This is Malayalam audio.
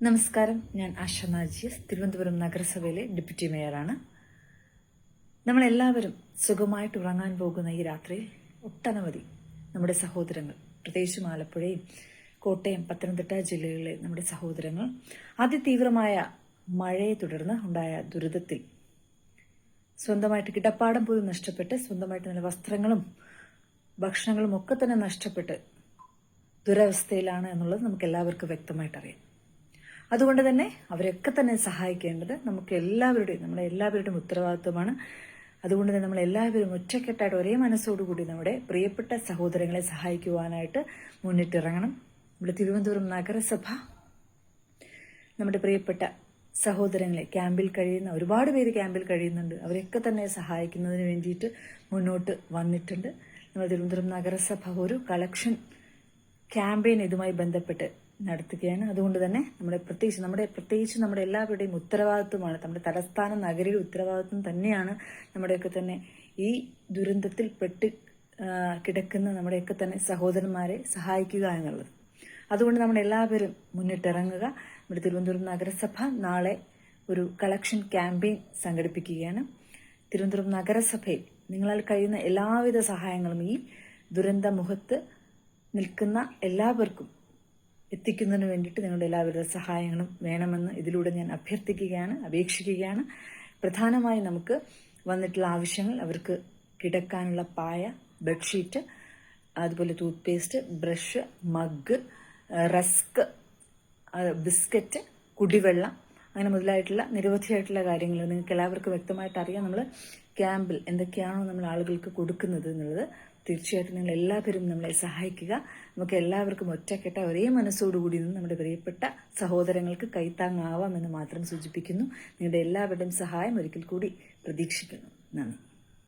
നമസ്കാരം. ഞാൻ ആശ നാജിയസ്, തിരുവനന്തപുരം നഗരസഭയിലെ ഡെപ്യൂട്ടി മേയറാണ്. നമ്മളെല്ലാവരും സുഖമായിട്ട് ഉറങ്ങാൻ പോകുന്ന ഈ രാത്രിയിൽ ഒട്ടനവധി നമ്മുടെ സഹോദരങ്ങൾ, പ്രത്യേകിച്ചും ആലപ്പുഴയും കോട്ടയം, പത്തനംതിട്ട ജില്ലകളിലെ നമ്മുടെ സഹോദരങ്ങൾ അതിതീവ്രമായ മഴയെ തുടർന്ന് ഉണ്ടായ ദുരിതത്തിൽ സ്വന്തമായിട്ട് കിടപ്പാടം പോലും നഷ്ടപ്പെട്ട്, സ്വന്തമായിട്ട് നല്ല വസ്ത്രങ്ങളും ഭക്ഷണങ്ങളും ഒക്കെ തന്നെ നഷ്ടപ്പെട്ട് ദുരവസ്ഥയിലാണ് എന്നുള്ളത് നമുക്ക് എല്ലാവർക്കും വ്യക്തമായിട്ടറിയാം. അതുകൊണ്ട് തന്നെ അവരൊക്കെ തന്നെ സഹായിക്കേണ്ടത് നമ്മുടെ എല്ലാവരുടെയും ഉത്തരവാദിത്വമാണ്. അതുകൊണ്ട് തന്നെ നമ്മളെല്ലാവരും ഒറ്റക്കെട്ടായിട്ട് ഒരേ മനസ്സോടുകൂടി നമ്മുടെ പ്രിയപ്പെട്ട സഹോദരങ്ങളെ സഹായിക്കുവാനായിട്ട് മുന്നിട്ടിറങ്ങണം. നമ്മുടെ തിരുവനന്തപുരം നഗരസഭ നമ്മുടെ പ്രിയപ്പെട്ട സഹോദരങ്ങളെ ഒരുപാട് പേര് ക്യാമ്പിൽ കഴിയുന്നുണ്ട്. അവരെയൊക്കെ തന്നെ സഹായിക്കുന്നതിന് വേണ്ടിയിട്ട് മുന്നോട്ട് വന്നിട്ടുണ്ട്. നമ്മുടെ തിരുവനന്തപുരം നഗരസഭ ഒരു കളക്ഷൻ ക്യാമ്പയിൻ ഇതുമായി ബന്ധപ്പെട്ട് നടത്തുകയാണ്. അതുകൊണ്ട് തന്നെ പ്രത്യേകിച്ച് നമ്മുടെ എല്ലാവരുടെയും ഉത്തരവാദിത്വമാണ്, നമ്മുടെ തലസ്ഥാന നഗരിയുടെ ഉത്തരവാദിത്വം തന്നെയാണ് നമ്മുടെയൊക്കെ തന്നെ ഈ ദുരന്തത്തിൽ കിടക്കുന്ന നമ്മുടെയൊക്കെ തന്നെ സഹോദരന്മാരെ സഹായിക്കുക എന്നുള്ളത്. അതുകൊണ്ട് നമ്മളെല്ലാവരും മുന്നിട്ടിറങ്ങുക. നമ്മുടെ തിരുവനന്തപുരം നഗരസഭ നാളെ ഒരു കളക്ഷൻ ക്യാമ്പയിൻ സംഘടിപ്പിക്കുകയാണ്. തിരുവനന്തപുരം നഗരസഭയിൽ നിങ്ങളാൽ കഴിയുന്ന എല്ലാവിധ സഹായങ്ങളും ഈ ദുരന്തമുഖത്ത് നിൽക്കുന്ന എല്ലാവർക്കും എത്തിക്കുന്നതിന് വേണ്ടിയിട്ട് നിങ്ങളുടെ എല്ലാവരുടെ സഹായങ്ങളും വേണമെന്ന് ഇതിലൂടെ ഞാൻ അപേക്ഷിക്കുകയാണ്. പ്രധാനമായും നമുക്ക് വന്നിട്ടുള്ള ആവശ്യങ്ങൾ അവർക്ക് കിടക്കാനുള്ള പായ, ബെഡ്ഷീറ്റ്, അതുപോലെ tooth paste, brush, mug, rusk, biscuit, കുടിവെള്ളം, അങ്ങനെ മുതലായിട്ടുള്ള നിരവധിയായിട്ടുള്ള കാര്യങ്ങൾ നിങ്ങൾക്ക് എല്ലാവർക്കും വ്യക്തമായിട്ട് അറിയാം. നമ്മൾ ക്യാമ്പിൽ എന്തൊക്കെയാണോ നമ്മൾ ആളുകൾക്ക് കൊടുക്കുന്നത് എന്നുള്ളത്. തീർച്ചയായിട്ടും നിങ്ങൾ എല്ലാവരും നമ്മളെ സഹായിക്കുക. നമുക്ക് എല്ലാവർക്കും ഒറ്റക്കെട്ട ഒരേ മനസ്സോടുകൂടി നിന്ന് നമ്മുടെ പ്രിയപ്പെട്ട സഹോദരങ്ങൾക്ക് കൈത്താങ്ങാവാമെന്ന് മാത്രം സൂചിപ്പിക്കുന്നു. നിങ്ങളുടെ എല്ലാവരുടെയും സഹായം ഒരിക്കൽ കൂടി പ്രതീക്ഷിക്കുന്നു. നന്ദി.